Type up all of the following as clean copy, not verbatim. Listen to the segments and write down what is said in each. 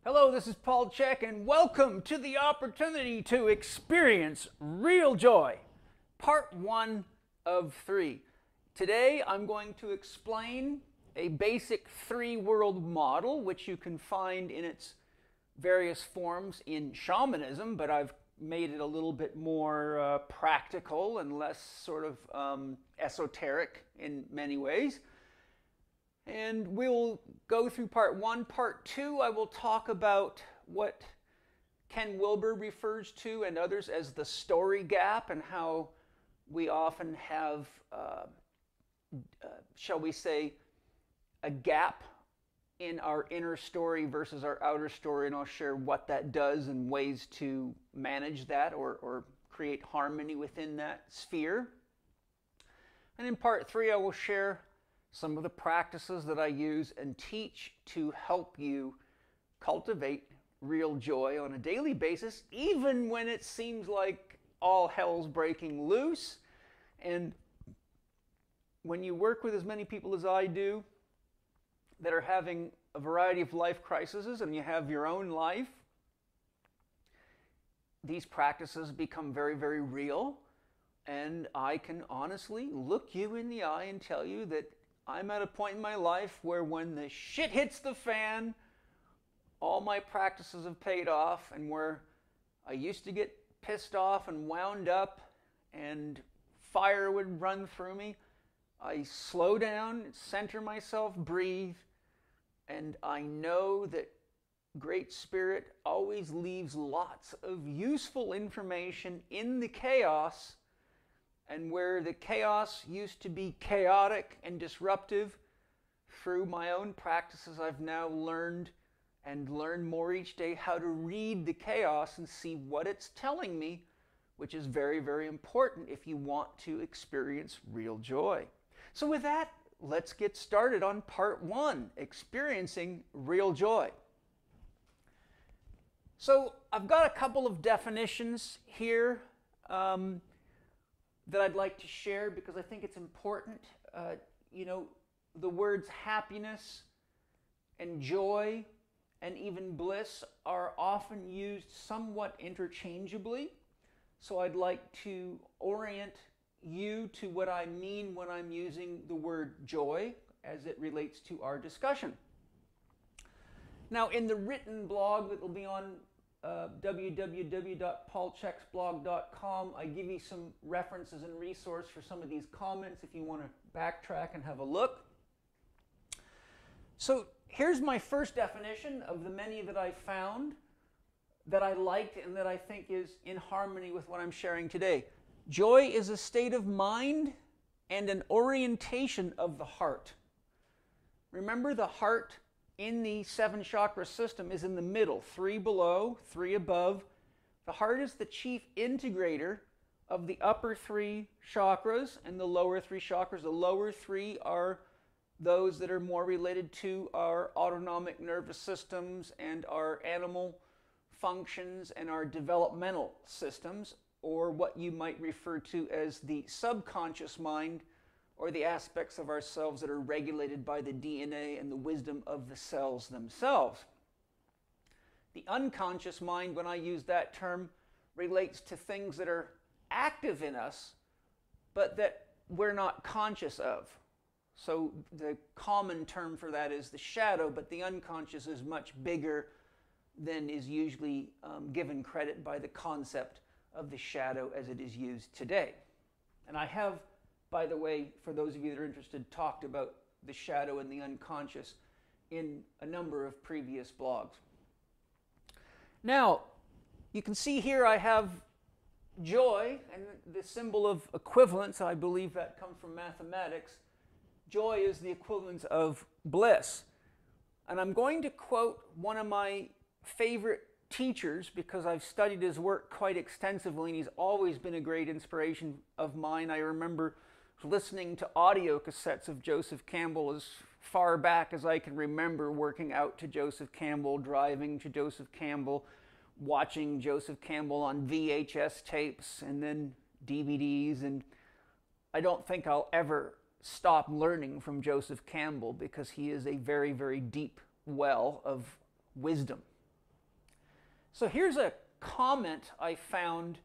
Hello, this is Paul Chek, and welcome to the opportunity to experience real joy. Part 1 of 3. Today I'm going to explain a basic three-world model, which you can find in its various forms in shamanism, but I've made it a little bit more practical and less sort of esoteric in many ways. And we'll go through part 1. Part 2, I will talk about what Ken Wilber refers to and others as the story gap, and how we often have, shall we say, a gap in our inner story versus our outer story, and I'll share what that does and ways to manage that or create harmony within that sphere. And in part 3, I will share some of the practices that I use and teach to help you cultivate real joy on a daily basis, even when it seems like all hell's breaking loose. And when you work with as many people as I do that are having a variety of life crises, and you have your own life, these practices become very, very real. And I can honestly look you in the eye and tell you that I'm at a point in my life where when the shit hits the fan, all my practices have paid off, and where I used to get pissed off and wound up and fire would run through me, I slow down, center myself, breathe, and I know that Great Spirit always leaves lots of useful information in the chaos. And where the chaos used to be chaotic and disruptive, through my own practices, I've now learned and learn more each day how to read the chaos and see what it's telling me, which is very, very important if you want to experience real joy. So with that, let's get started on part 1, experiencing real joy. So I've got a couple of definitions here that I'd like to share because I think it's important. The words happiness and joy and even bliss are often used somewhat interchangeably. So I'd like to orient you to what I mean when I'm using the word joy as it relates to our discussion. Now, in the written blog that will be on www.paulcheksblog.com, I give you some references and resource for some of these comments if you want to backtrack and have a look. So here's my first definition of the many that I found that I liked and that I think is in harmony with what I'm sharing today. Joy is a state of mind and an orientation of the heart. Remember, the heart in the 7 chakra system is in the middle, 3 below, 3 above. The heart is the chief integrator of the upper 3 chakras and the lower 3 chakras. The lower 3 are those that are more related to our autonomic nervous systems and our animal functions and our developmental systems, or what you might refer to as the subconscious mind, or the aspects of ourselves that are regulated by the DNA and the wisdom of the cells themselves. The unconscious mind, when I use that term, relates to things that are active in us, but that we're not conscious of. So the common term for that is the shadow, but the unconscious is much bigger than is usually given credit by the concept of the shadow as it is used today. And I have, by the way, for those of you that are interested, talked about the shadow and the unconscious in a number of previous blogs. Now, you can see here I have joy, and the symbol of equivalence, I believe that comes from mathematics. Joy is the equivalence of bliss. And I'm going to quote one of my favorite teachers because I've studied his work quite extensively, and he's always been a great inspiration of mine. I remember listening to audio cassettes of Joseph Campbell as far back as I can remember, working out to Joseph Campbell, driving to Joseph Campbell, watching Joseph Campbell on VHS tapes and then DVDs. And I don't think I'll ever stop learning from Joseph Campbell because he is a very, very deep well of wisdom. So here's a comment I found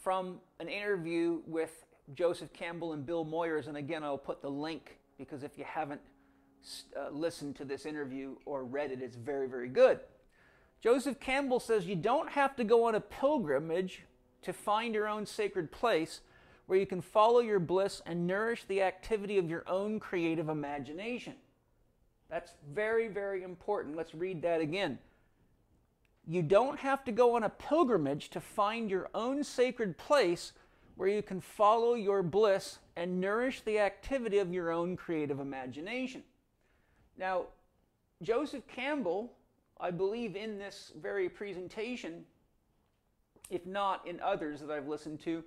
from an interview with Joseph Campbell and Bill Moyers, and again I'll put the link because if you haven't listened to this interview or read it, it's very, very good. Joseph Campbell says you don't have to go on a pilgrimage to find your own sacred place where you can follow your bliss and nourish the activity of your own creative imagination. That's very, very important. Let's read that again. You don't have to go on a pilgrimage to find your own sacred place where you can follow your bliss and nourish the activity of your own creative imagination. Now, Joseph Campbell, I believe in this very presentation, if not in others that I've listened to,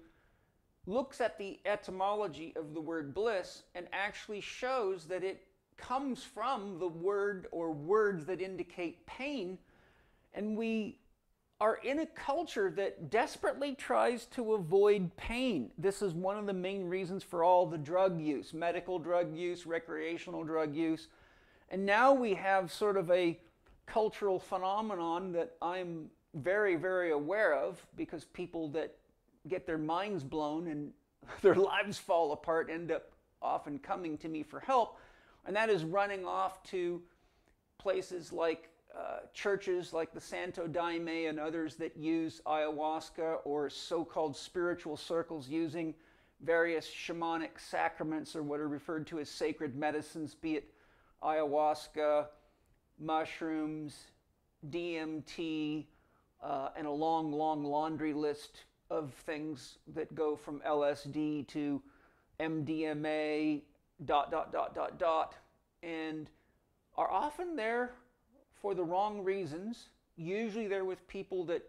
looks at the etymology of the word bliss and actually shows that it comes from the word or words that indicate pain. And we are in a culture that desperately tries to avoid pain. This is one of the main reasons for all the drug use, medical drug use, recreational drug use. And now we have sort of a cultural phenomenon that I'm very, very aware of, because people that get their minds blown and their lives fall apart end up often coming to me for help. And that is running off to places like churches like the Santo Daime and others that use ayahuasca, or so-called spiritual circles using various shamanic sacraments or what are referred to as sacred medicines, be it ayahuasca, mushrooms, DMT, and a long, long laundry list of things that go from LSD to MDMA, ... and are often there for the wrong reasons. Usually they're with people that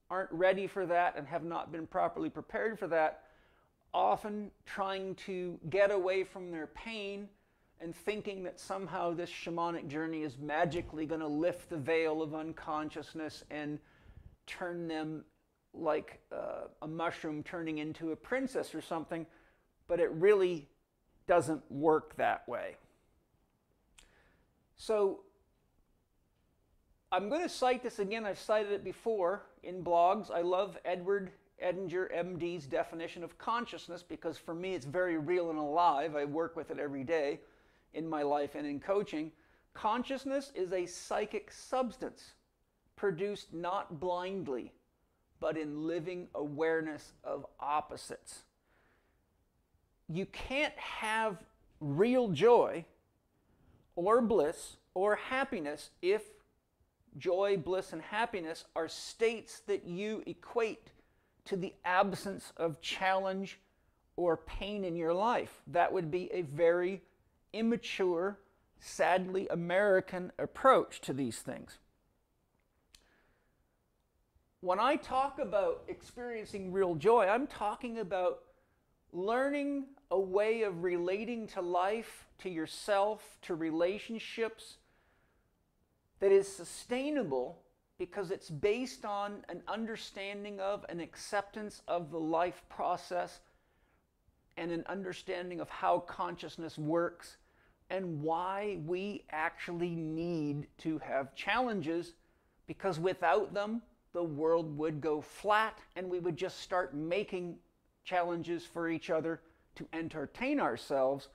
aren't ready for that and have not been properly prepared for that, often trying to get away from their pain and thinking that somehow this shamanic journey is magically going to lift the veil of unconsciousness and turn them like a mushroom turning into a princess or something, but it really doesn't work that way. So I'm going to cite this again. I've cited it before in blogs. I love Edward Edinger, MD's definition of consciousness, because for me it's very real and alive. I work with it every day in my life and in coaching. Consciousness is a psychic substance produced not blindly, but in living awareness of opposites. You can't have real joy or bliss or happiness if joy, bliss, and happiness are states that you equate to the absence of challenge or pain in your life. That would be a very immature, sadly American approach to these things. When I talk about experiencing real joy, I'm talking about learning a way of relating to life, to yourself, to relationships that is sustainable because it's based on an understanding of, an acceptance of the life process, and an understanding of how consciousness works and why we actually need to have challenges, because without them, the world would go flat and we would just start making challenges for each other to entertain ourselves.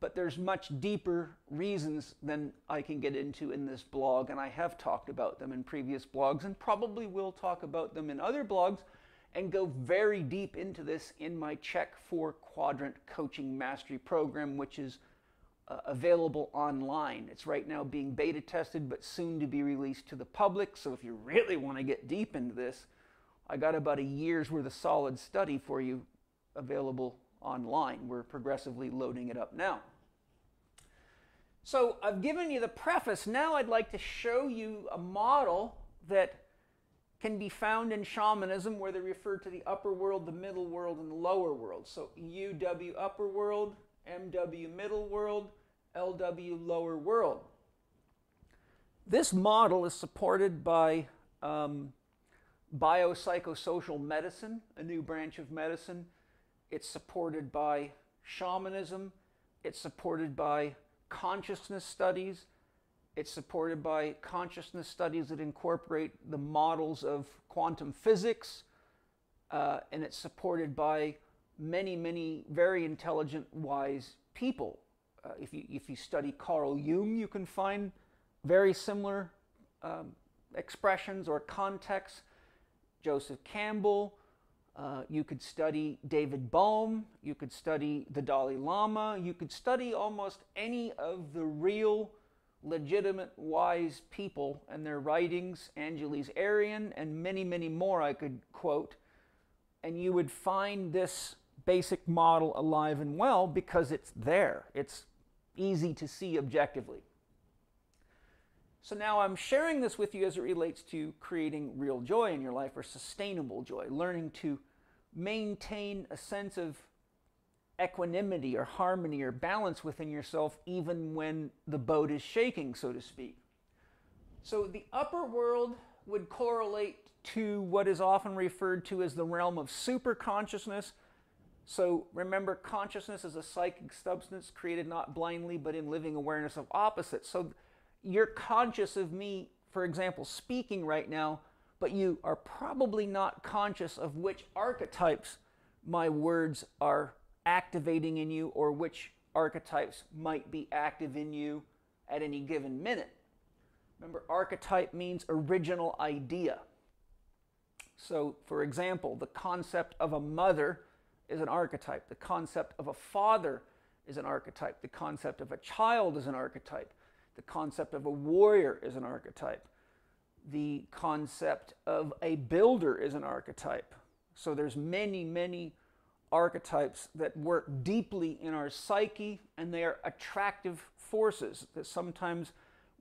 But there's much deeper reasons than I can get into in this blog, and I have talked about them in previous blogs and probably will talk about them in other blogs and go very deep into this in my Chek 4-quadrant coaching mastery program, which is available online. It's right now being beta tested, but soon to be released to the public. So if you really want to get deep into this, I got about a year's worth of solid study for you available online. We're progressively loading it up now. So I've given you the preface. Now I'd like to show you a model that can be found in shamanism, where they refer to the upper world, the middle world, and the lower world. So UW upper world, MW middle world, LW lower world. This model is supported by biopsychosocial medicine, a new branch of medicine. It's supported by shamanism. It's supported by consciousness studies. It's supported by consciousness studies that incorporate the models of quantum physics, and it's supported by many, many very intelligent, wise people. If you study Carl Jung, you can find very similar expressions or contexts. Joseph Campbell, you could study David Bohm, you could study the Dalai Lama, you could study almost any of the real, legitimate, wise people and their writings, Angeles Arrien, and many, many more I could quote, and you would find this basic model alive and well because it's there. It's easy to see objectively. So now I'm sharing this with you as it relates to creating real joy in your life, or sustainable joy, learning to maintain a sense of equanimity or harmony or balance within yourself even when the boat is shaking, so to speak. So the upper world would correlate to what is often referred to as the realm of superconsciousness. So remember, consciousness is a psychic substance created not blindly but in living awareness of opposites. So you're conscious of me, for example, speaking right now, but you are probably not conscious of which archetypes my words are activating in you, or which archetypes might be active in you at any given minute. Remember, archetype means original idea. So, for example, the concept of a mother is an archetype. The concept of a father is an archetype. The concept of a child is an archetype. The concept of a warrior is an archetype. The concept of a builder is an archetype. So there's many, many archetypes that work deeply in our psyche, and they are attractive forces that sometimes,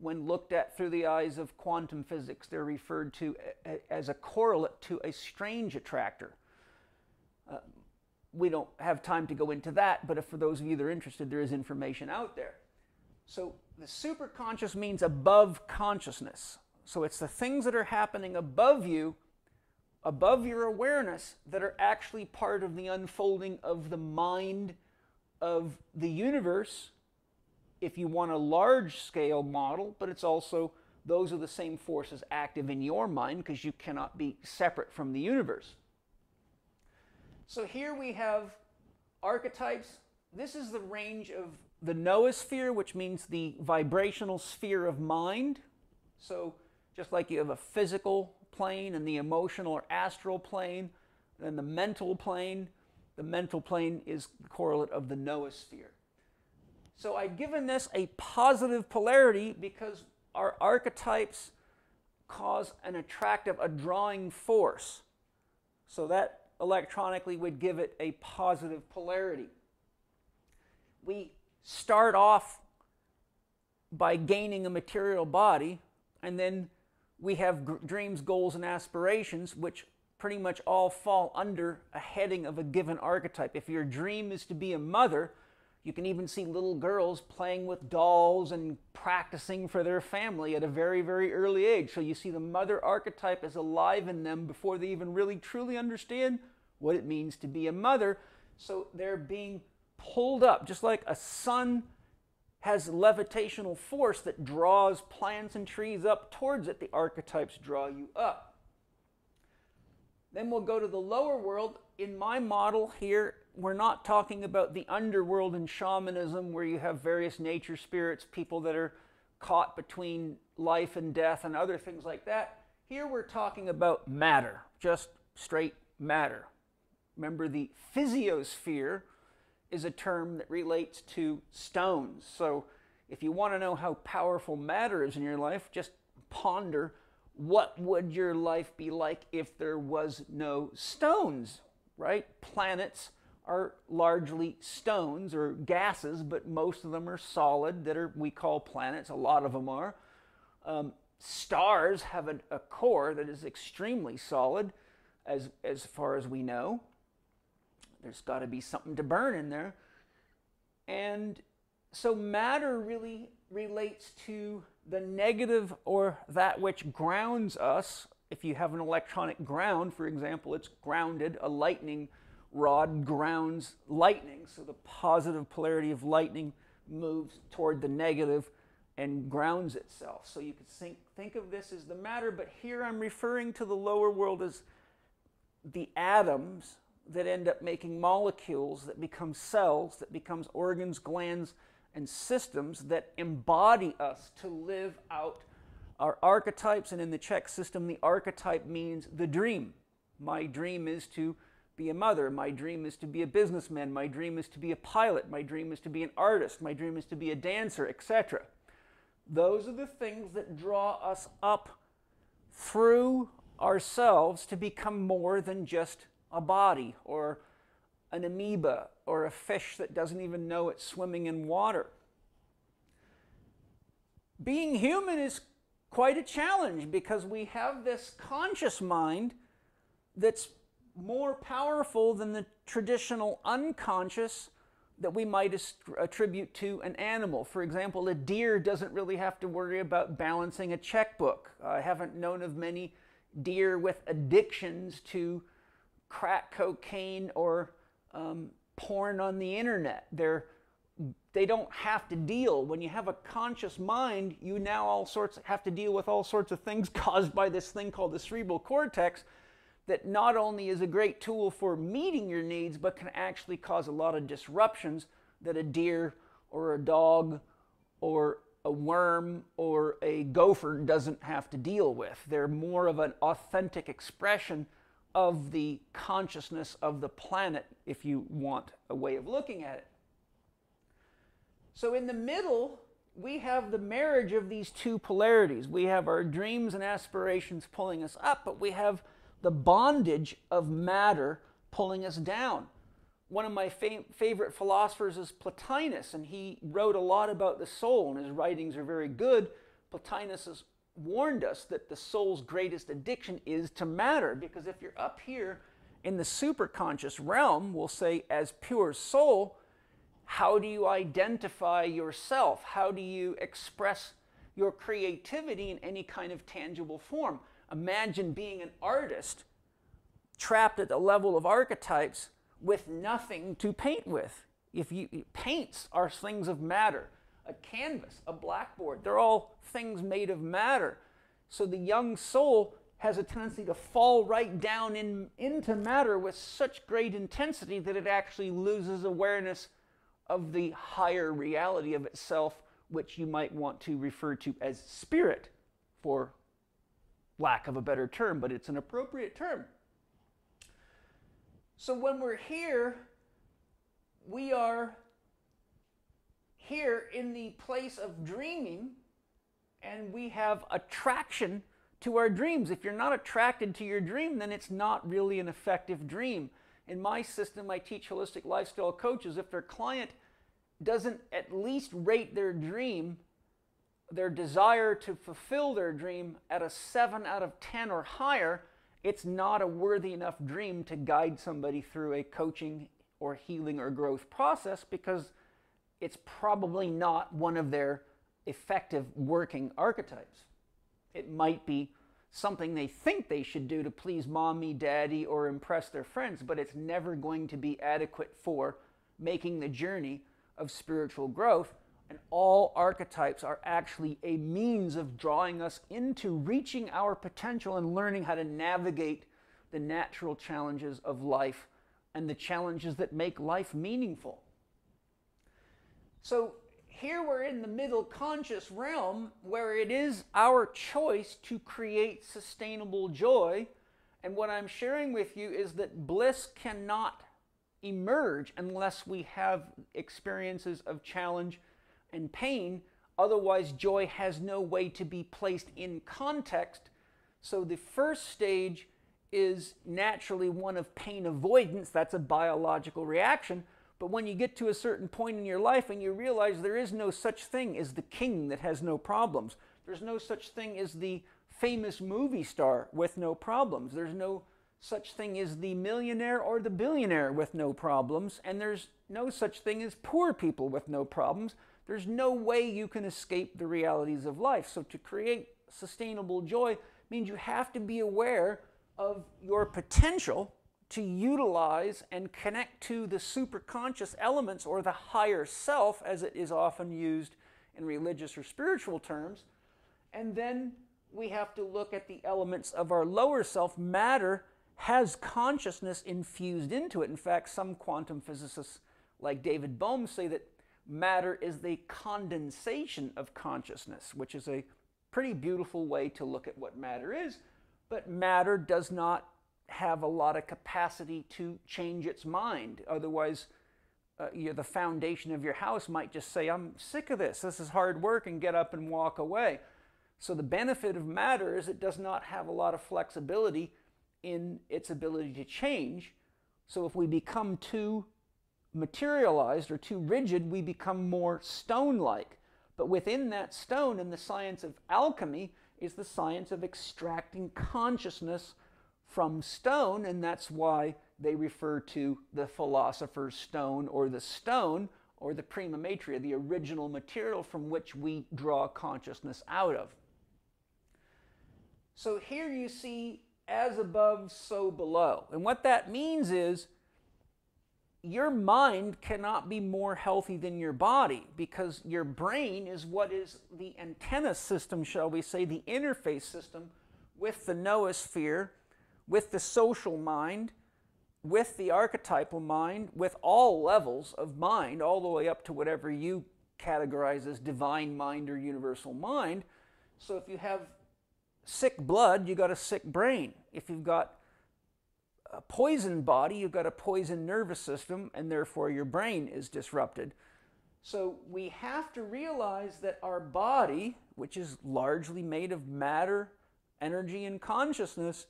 when looked at through the eyes of quantum physics, they're referred to as a correlate to a strange attractor. We don't have time to go into that, but if for those of you that are interested, there is information out there. So the superconscious means above consciousness. So it's the things that are happening above you, above your awareness, that are actually part of the unfolding of the mind of the universe, if you want a large-scale model, but it's also, those are the same forces active in your mind, because you cannot be separate from the universe. So here we have archetypes. This is the range of the noosphere, which means the vibrational sphere of mind. So just like you have a physical plane and the emotional or astral plane, then the mental plane is the correlate of the noosphere. So I've given this a positive polarity because our archetypes cause an attractive, a drawing force. So that electronically would give it a positive polarity. We start off by gaining a material body, and then we have dreams, goals, and aspirations, which pretty much all fall under a heading of a given archetype. If your dream is to be a mother, you can even see little girls playing with dolls and practicing for their family at a very, very early age. So you see the mother archetype is alive in them before they even really truly understand what it means to be a mother. So they're being pulled up, just like a sun has levitational force that draws plants and trees up towards it. The archetypes draw you up. Then we'll go to the lower world. In my model here, we're not talking about the underworld and shamanism, where you have various nature spirits, people that are caught between life and death and other things like that. Here we're talking about matter, just straight matter. Remember, the physiosphere is a term that relates to stones. So if you want to know how powerful matter is in your life, just ponder, what would your life be like if there was no stones, right? Planets are largely stones or gases, but most of them are solid that we call planets. A lot of them are. Stars have a core that is extremely solid, as far as we know. There's got to be something to burn in there. And so matter really relates to the negative, or that which grounds us. If you have an electronic ground, for example, it's grounded. A lightning rod grounds lightning. So the positive polarity of lightning moves toward the negative, and grounds itself. So you could think of this as the matter, but here I'm referring to the lower world as the atoms that end up making molecules that become cells, that becomes organs, glands, and systems that embody us to live out our archetypes. And in the Chek system, the archetype means the dream. My dream is to be a mother. My dream is to be a businessman. My dream is to be a pilot. My dream is to be an artist. My dream is to be a dancer, etc. Those are the things that draw us up through ourselves to become more than just a body or an amoeba or a fish that doesn't even know it's swimming in water. Being human is quite a challenge because we have this conscious mind that's more powerful than the traditional unconscious that we might attribute to an animal. For example, a deer doesn't really have to worry about balancing a checkbook. I haven't known of many deer with addictions to crack cocaine or porn on the internet. They don't have to deal. When you have a conscious mind, you now have to deal with all sorts of things caused by this thing called the cerebral cortex that not only is a great tool for meeting your needs, but can actually cause a lot of disruptions that a deer or a dog or a worm or a gopher doesn't have to deal with. They're more of an authentic expression of the consciousness of the planet, if you want a way of looking at it. So in the middle, we have the marriage of these two polarities. We have our dreams and aspirations pulling us up, but we have the bondage of matter pulling us down. One of my favorite philosophers is Plotinus, and he wrote a lot about the soul, and his writings are very good. Plotinus has warned us that the soul's greatest addiction is to matter, because if you're up here in the superconscious realm, we'll say as pure soul, how do you identify yourself? How do you express your creativity in any kind of tangible form? Imagine being an artist trapped at the level of archetypes with nothing to paint with. Paints are things of matter. A canvas, a blackboard, they're all things made of matter. So the young soul has a tendency to fall right down into matter with such great intensity that it actually loses awareness of the higher reality of itself, which you might want to refer to as spirit, for lack of a better term, but it's an appropriate term. So when we're here, we are here in the place of dreaming, and we have attraction to our dreams. If you're not attracted to your dream, then it's not really an effective dream. In my system, I teach holistic lifestyle coaches, if their client doesn't at least rate their dream, their desire to fulfill their dream at a 7 out of 10 or higher, it's not a worthy enough dream to guide somebody through a coaching or healing or growth process, because it's probably not one of their effective working archetypes. It might be something they think they should do to please mommy, daddy, or impress their friends, but it's never going to be adequate for making the journey of spiritual growth. And all archetypes are actually a means of drawing us into reaching our potential and learning how to navigate the natural challenges of life and the challenges that make life meaningful. So here we're in the middle conscious realm, where it is our choice to create sustainable joy. And what I'm sharing with you is that bliss cannot emerge unless we have experiences of challenge and pain. Otherwise, joy has no way to be placed in context. So the first stage is naturally one of pain avoidance. That's a biological reaction. But when you get to a certain point in your life and you realize there is no such thing as the king that has no problems, there's no such thing as the famous movie star with no problems, there's no such thing as the millionaire or the billionaire with no problems, and there's no such thing as poor people with no problems, there's no way you can escape the realities of life. So to create sustainable joy means you have to be aware of your potential to utilize and connect to the superconscious elements, or the higher self as it is often used in religious or spiritual terms. And then we have to look at the elements of our lower self. Matter has consciousness infused into it. In fact, some quantum physicists like David Bohm say that matter is the condensation of consciousness, which is a pretty beautiful way to look at what matter is. But matter does not have a lot of capacity to change its mind. Otherwise, the foundation of your house might just say, I'm sick of this. This is hard work, and get up and walk away. So the benefit of matter is it does not have a lot of flexibility in its ability to change. So if we become too materialized or too rigid, we become more stone-like. But within that stone, in the science of alchemy, is the science of extracting consciousness from stone, and that's why they refer to the philosopher's stone or the prima materia, the original material from which we draw consciousness out of. So here you see as above, so below. And what that means is your mind cannot be more healthy than your body, because your brain is what is the antenna system, shall we say, the interface system with the noosphere, with the social mind, with the archetypal mind, with all levels of mind, all the way up to whatever you categorize as divine mind or universal mind. So if you have sick blood, you got a sick brain. If you've got a poisoned body, you've got a poisoned nervous system, and therefore your brain is disrupted. So we have to realize that our body, which is largely made of matter, energy, and consciousness,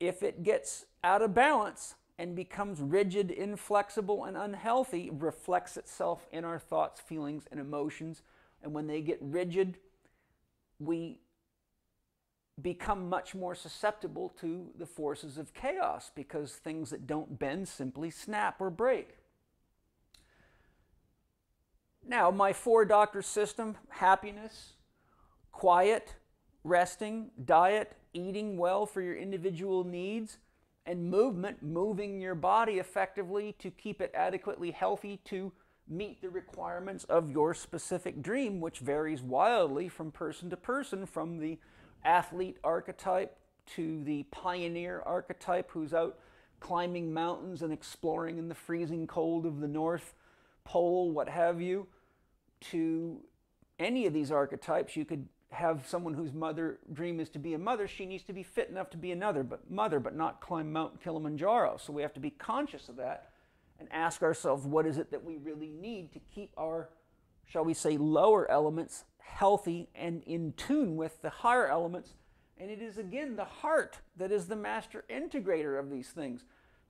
if it gets out of balance and becomes rigid, inflexible, and unhealthy, it reflects itself in our thoughts, feelings, and emotions. And when they get rigid, we become much more susceptible to the forces of chaos, because things that don't bend simply snap or break. Now, my 4-doctor system: happiness, quiet, resting, diet, eating well for your individual needs, and movement, moving your body effectively to keep it adequately healthy to meet the requirements of your specific dream, which varies wildly from person to person, from the athlete archetype to the pioneer archetype who's out climbing mountains and exploring in the freezing cold of the North Pole, what have you, to any of these archetypes. You could have someone whose dream is to be a mother. She needs to be fit enough to be another mother, but not climb Mount Kilimanjaro. So we have to be conscious of that and ask ourselves, what is it that we really need to keep our, shall we say, lower elements healthy and in tune with the higher elements. And it is, again, the heart that is the master integrator of these things.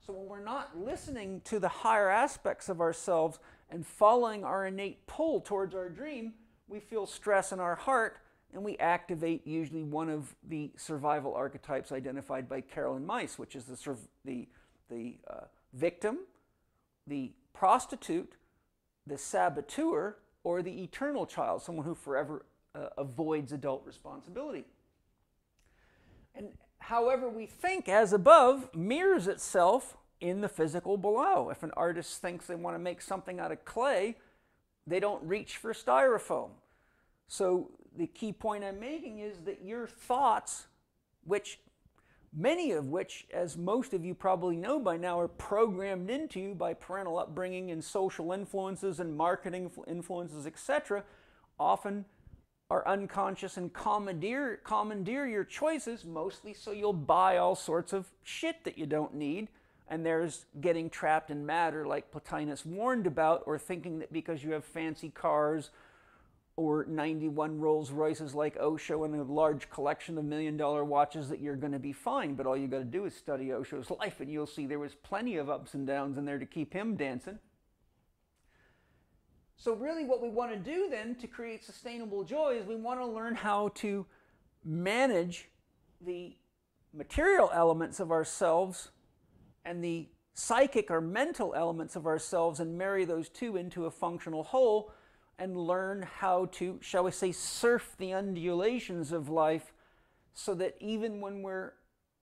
So when we're not listening to the higher aspects of ourselves and following our innate pull towards our dream, we feel stress in our heart, and we activate usually one of the survival archetypes identified by Carolyn Myss, which is the victim, the prostitute, the saboteur, or the eternal child, someone who forever avoids adult responsibility. And however we think as above mirrors itself in the physical below. If an artist thinks they want to make something out of clay, they don't reach for styrofoam. So the key point I'm making is that your thoughts, many of which, as most of you probably know by now, are programmed into you by parental upbringing and social influences and marketing influences, etc., often are unconscious and commandeer your choices, mostly so you'll buy all sorts of shit that you don't need. And there's getting trapped in matter, like Plotinus warned about, or thinking that because you have fancy cars or 91 Rolls Royces like Osho and a large collection of $1 million watches that you're going to be fine. But all you got to do is study Osho's life, and you'll see there was plenty of ups and downs in there to keep him dancing. So really what we want to do then to create sustainable joy is we want to learn how to manage the material elements of ourselves and the psychic or mental elements of ourselves, and marry those two into a functional whole, and learn how to, shall we say, surf the undulations of life, so that even when we're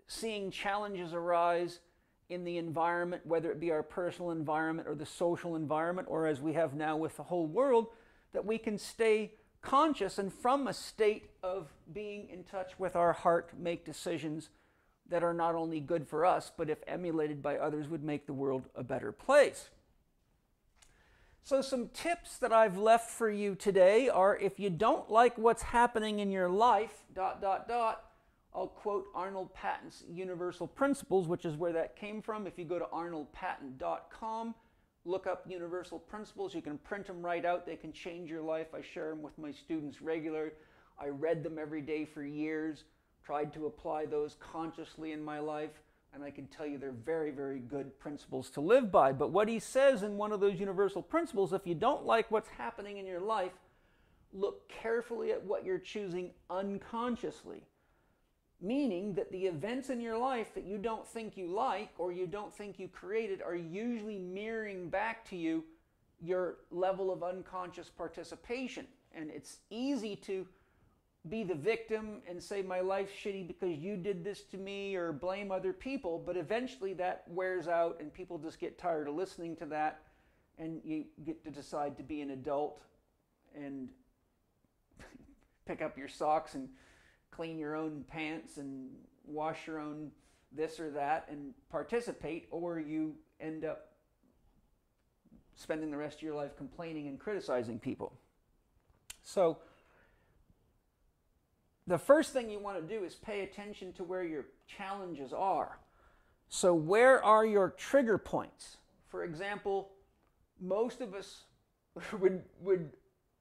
seeing challenges arise in the environment, whether it be our personal environment or the social environment, or as we have now with the whole world, that we can stay conscious and from a state of being in touch with our heart make decisions that are not only good for us, but if emulated by others would make the world a better place. So some tips that I've left for you today are, if you don't like what's happening in your life, ... I'll quote Arnold Patton's Universal Principles, which is where that came from. If you go to arnoldpatton.com, look up Universal Principles. You can print them right out. They can change your life. I share them with my students regularly. I read them every day for years, tried to apply those consciously in my life, and I can tell you they're very, very good principles to live by. But what he says in one of those Universal Principles, if you don't like what's happening in your life, look carefully at what you're choosing unconsciously. Meaning that the events in your life that you don't think you like or you don't think you created are usually mirroring back to you your level of unconscious participation. And it's easy to be the victim and say my life's shitty because you did this to me, or blame other people, but eventually that wears out and people just get tired of listening to that, and you get to decide to be an adult and pick up your socks and clean your own pants and wash your own this or that and participate, or you end up spending the rest of your life complaining and criticizing people. So the first thing you want to do is pay attention to where your challenges are. So where are your trigger points? For example, most of us would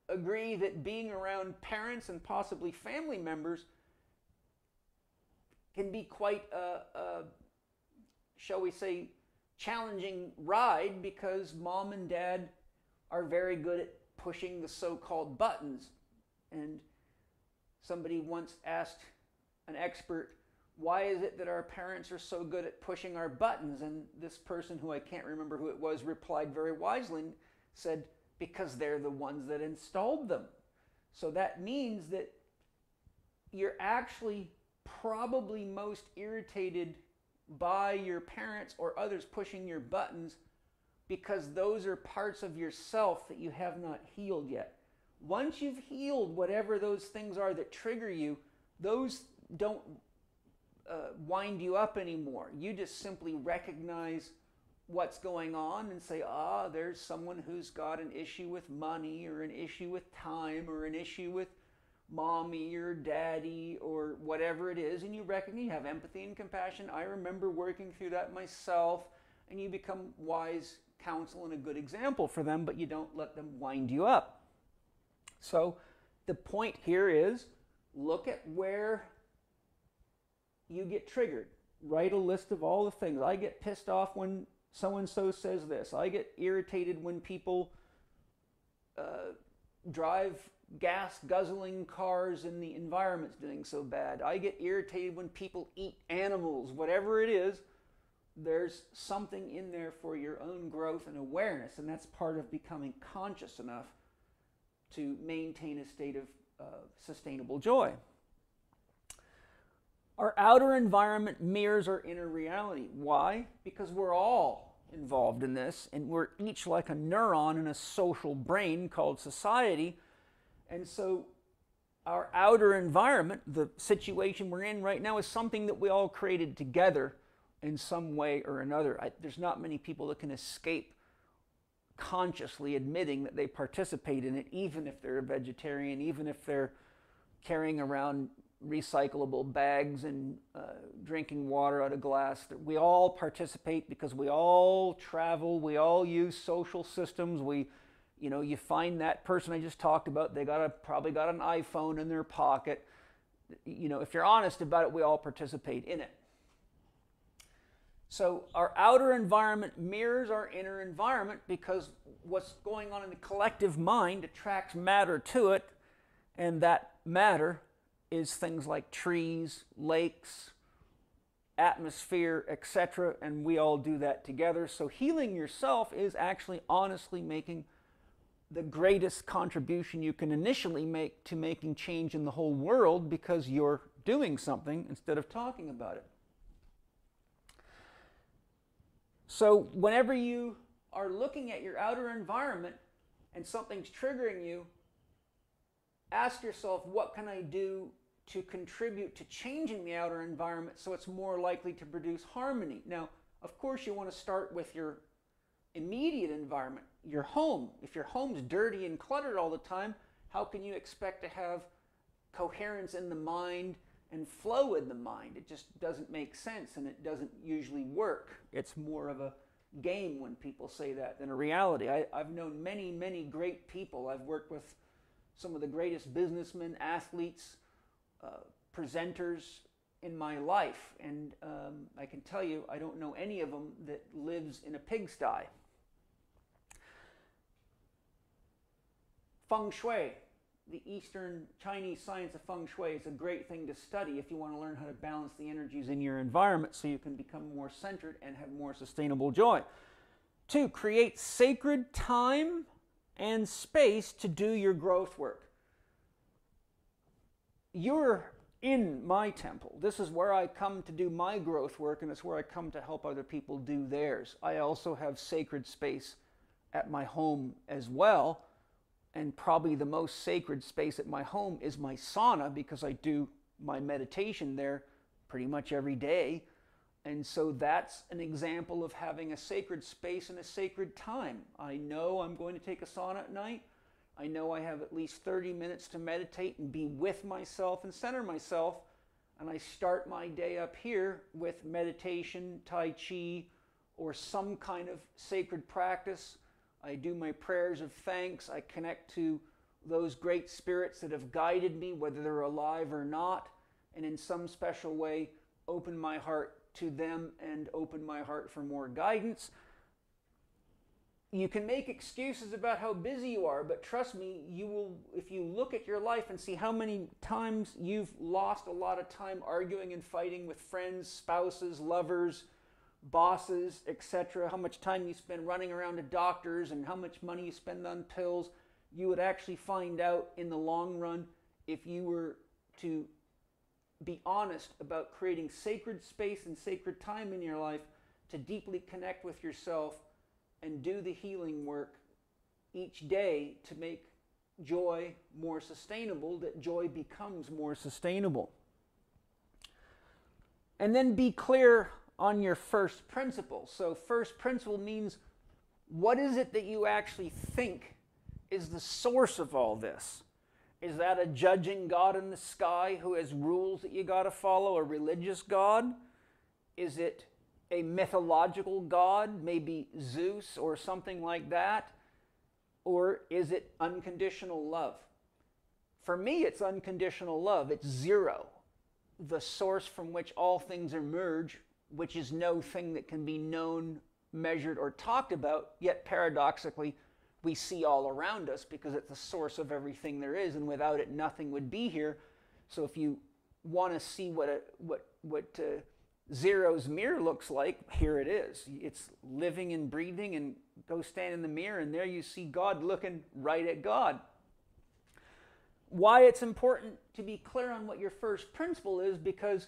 agree that being around parents and possibly family members can be quite a, shall we say, challenging ride, because mom and dad are very good at pushing the so-called buttons. And somebody once asked an expert, why is it that our parents are so good at pushing our buttons? And this person, who I can't remember who it was, replied very wisely and said, because they're the ones that installed them. So that means that you're actually probably most irritated by your parents or others pushing your buttons because those are parts of yourself that you have not healed yet. Once you've healed whatever those things are that trigger you, those don't wind you up anymore. You just simply recognize what's going on and say, there's someone who's got an issue with money, or an issue with time, or an issue with mommy or daddy, or whatever it is, and you recognize, you have empathy and compassion. I remember working through that myself, and you become wise counsel and a good example for them, but you don't let them wind you up. So the point here is, look at where you get triggered. Write a list of all the things. I get pissed off when so-and-so says this. I get irritated when people drive gas-guzzling cars and the environment's doing so bad. I get irritated when people eat animals. Whatever it is, there's something in there for your own growth and awareness, and that's part of becoming conscious enough to maintain a state of sustainable joy. Our outer environment mirrors our inner reality. Why? Because we're all involved in this, and we're each like a neuron in a social brain called society. And so our outer environment, the situation we're in right now, is something that we all created together in some way or another. There's not many people that can escape consciously admitting that they participate in it, even if they're a vegetarian, even if they're carrying around recyclable bags and drinking water out of glass. We all participate because we all travel, we all use social systems. You find that person I just talked about, they probably got an iPhone in their pocket. If you're honest about it, we all participate in it. So our outer environment mirrors our inner environment, because what's going on in the collective mind attracts matter to it, and that matter is things like trees, lakes, atmosphere, etc., and we all do that together. So healing yourself is actually honestly making the greatest contribution you can initially make to making change in the whole world, because you're doing something instead of talking about it. So whenever you are looking at your outer environment and something's triggering you, ask yourself, what can I do to contribute to changing the outer environment so it's more likely to produce harmony? Now, of course, you want to start with your immediate environment, your home. If your home's dirty and cluttered all the time, how can you expect to have coherence in the mind and flow in the mind? It just doesn't make sense, and it doesn't usually work. It's more of a game when people say that than a reality. I've known many, many great people. I've worked with some of the greatest businessmen, athletes, presenters in my life, and I can tell you, I don't know any of them that lives in a pigsty. Feng Shui, the Eastern Chinese science of Feng Shui, is a great thing to study if you want to learn how to balance the energies in your environment so you can become more centered and have more sustainable joy. 2, create sacred time and space to do your growth work. You're in my temple. This is where I come to do my growth work, and it's where I come to help other people do theirs. I also have sacred space at my home as well. And probably the most sacred space at my home is my sauna, because I do my meditation there pretty much every day. And so that's an example of having a sacred space and a sacred time. I know I'm going to take a sauna at night. I know I have at least 30 minutes to meditate and be with myself and center myself. And I start my day up here with meditation, Tai Chi, or some kind of sacred practice. I do my prayers of thanks. I connect to those great spirits that have guided me, whether they're alive or not, and in some special way open my heart to them and open my heart for more guidance. You can make excuses about how busy you are, but trust me, you will, if you look at your life and see how many times you've lost a lot of time arguing and fighting with friends, spouses, lovers, bosses, etc., how much time you spend running around to doctors and how much money you spend on pills, you would actually find out in the long run, if you were to be honest about creating sacred space and sacred time in your life to deeply connect with yourself and do the healing work each day to make joy more sustainable, that joy becomes more sustainable. And then be clear on your first principle. So first principle means, what is it that you actually think is the source of all this? Is that a judging God in the sky who has rules that you got to follow, a religious God? Is it a mythological God, maybe Zeus or something like that? Or is it unconditional love? For me, it's unconditional love. It's zero, the source from which all things emerge, which is no thing that can be known, measured, or talked about, yet paradoxically, we see all around us because it's the source of everything there is, and without it, nothing would be here. So if you want to see what zero's mirror looks like, here it is. It's living and breathing, and go stand in the mirror, and there you see God looking right at God. Why it's important to be clear on what your first principle is, because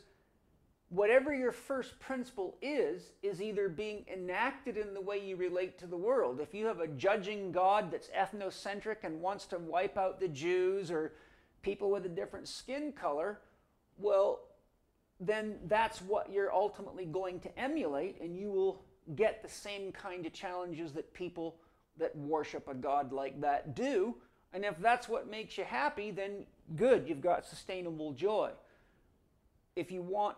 whatever your first principle is either being enacted in the way you relate to the world. If you have a judging God that's ethnocentric and wants to wipe out the Jews or people with a different skin color, well, then that's what you're ultimately going to emulate, and you will get the same kind of challenges that people that worship a God like that do. And if that's what makes you happy, then good, you've got sustainable joy. If you want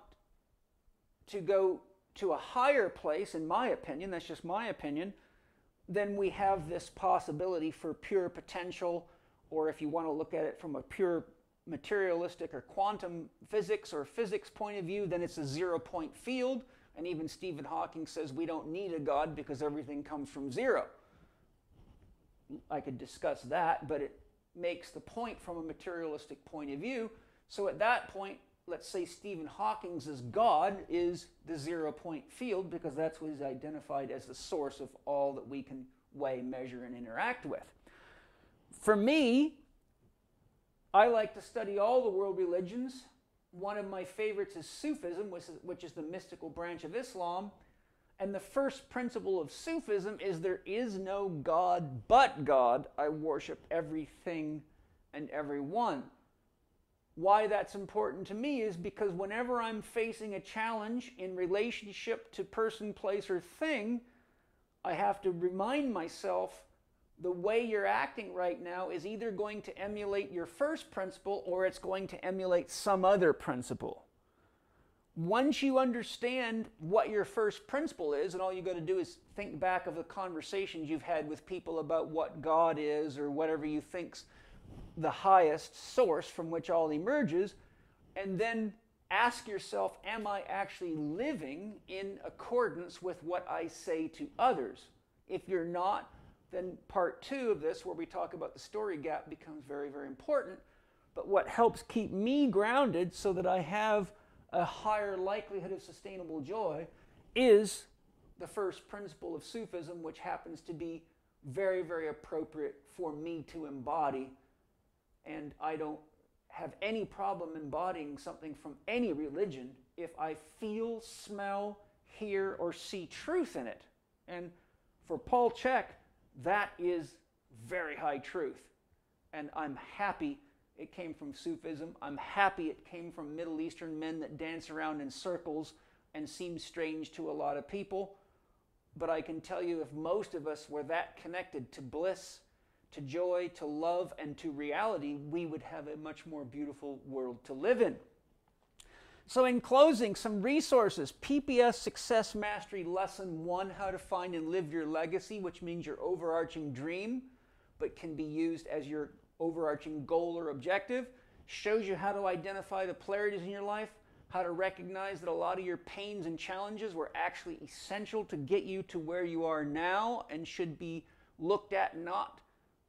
to go to a higher place, in my opinion, that's just my opinion, then we have this possibility for pure potential, or if you want to look at it from a pure materialistic or quantum physics or physics point of view, then it's a zero-point field. And even Stephen Hawking says we don't need a God because everything comes from zero. I could discuss that, but it makes the point from a materialistic point of view. So at that point, let's say Stephen Hawking's God is the zero-point field, because that's what he's identified as the source of all that we can weigh, measure, and interact with. For me, I like to study all the world religions. One of my favorites is Sufism, which is the mystical branch of Islam. And the first principle of Sufism is there is no God but God. I worship everything and every one. Why that's important to me is because whenever I'm facing a challenge in relationship to person, place, or thing, I have to remind myself the way you're acting right now is either going to emulate your first principle or it's going to emulate some other principle. Once you understand what your first principle is, and all you got to do is think back of the conversations you've had with people about what God is or whatever you think's the highest source from which all emerges, and then ask yourself, am I actually living in accordance with what I say to others? If you're not, then part 2 of this, where we talk about the story gap, becomes very, very important. But what helps keep me grounded so that I have a higher likelihood of sustainable joy is the first principle of Sufism, which happens to be very, very appropriate for me to embody. And I don't have any problem embodying something from any religion if I feel, smell, hear, or see truth in it. And for Paul Chek, that is very high truth. And I'm happy it came from Sufism. I'm happy it came from Middle Eastern men that dance around in circles and seem strange to a lot of people. But I can tell you, if most of us were that connected to bliss, to joy, to love, and to reality, we would have a much more beautiful world to live in. So in closing, some resources. PPS Success Mastery Lesson 1, How to Find and Live Your Legacy, which means your overarching dream, but can be used as your overarching goal or objective. Shows you how to identify the polarities in your life, how to recognize that a lot of your pains and challenges were actually essential to get you to where you are now and should be looked at not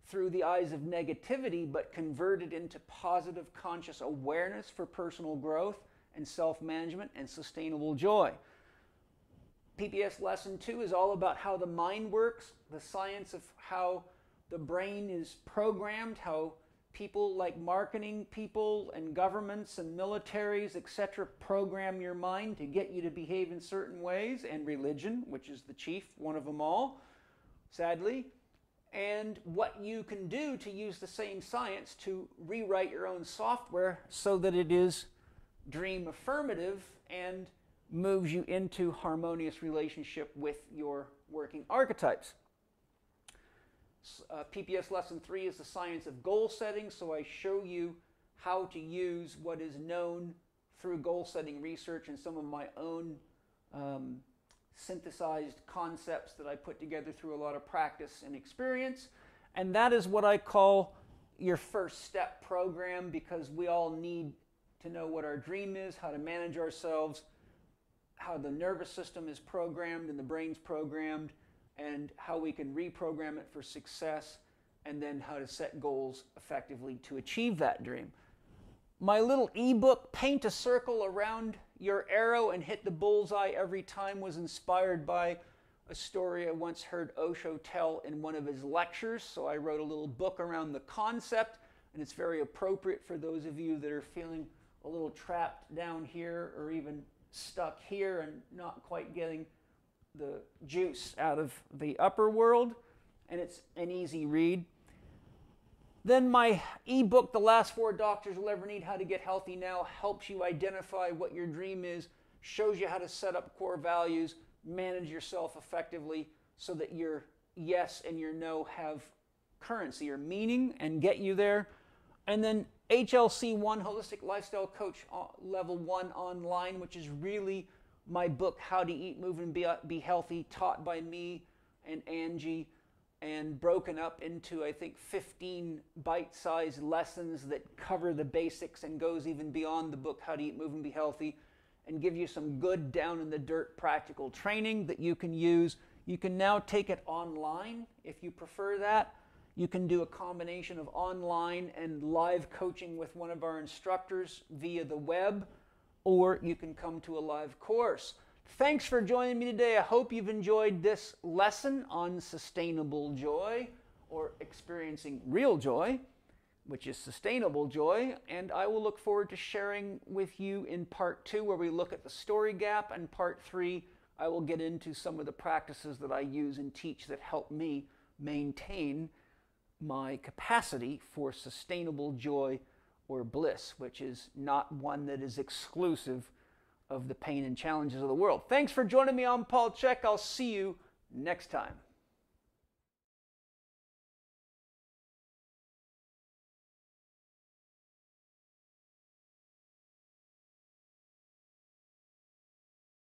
through the eyes of negativity, but converted into positive conscious awareness for personal growth and self-management and sustainable joy. PPS Lesson 2 is all about how the mind works, the science of how the brain is programmed, how people like marketing people and governments and militaries, etc., program your mind to get you to behave in certain ways, and religion, which is the chief one of them all, sadly. And what you can do to use the same science to rewrite your own software so that it is dream affirmative and moves you into harmonious relationship with your working archetypes. PPS Lesson 3 is the science of goal setting, so I show you how to use what is known through goal setting research and some of my own synthesized concepts that I put together through a lot of practice and experience. And that is what I call your first step program, because we all need to know what our dream is, how to manage ourselves, how the nervous system is programmed and the brain's programmed, and how we can reprogram it for success, and then how to set goals effectively to achieve that dream. My little ebook, Paint a Circle Around Your Arrow and Hit the Bullseye Every Time, was inspired by a story I once heard Osho tell in one of his lectures. So I wrote a little book around the concept, and it's very appropriate for those of you that are feeling a little trapped down here or even stuck here and not quite getting the juice out of the upper world, and it's an easy read. Then my ebook, The Last 4 Doctors Will Ever Need, How to Get Healthy Now, helps you identify what your dream is, shows you how to set up core values, manage yourself effectively so that your yes and your no have currency or meaning and get you there. And then HLC1, Holistic Lifestyle Coach Level 1 online, which is really my book, How to Eat, Move, and Be Healthy, taught by me and Angie, and broken up into, I think, 15 bite-sized lessons that cover the basics and goes even beyond the book, How to Eat, Move, and Be Healthy, and give you some good down-in-the-dirt practical training that you can use. You can now take it online if you prefer that. You can do a combination of online and live coaching with one of our instructors via the web, or you can come to a live course. Thanks for joining me today. I hope you've enjoyed this lesson on sustainable joy, or experiencing real joy, which is sustainable joy. And I will look forward to sharing with you in part 2, where we look at the story gap, and part 3, I will get into some of the practices that I use and teach that help me maintain my capacity for sustainable joy or bliss, which is not one that is exclusive of the pain and challenges of the world. Thanks for joining me. I'm Paul Chek. I'll see you next time.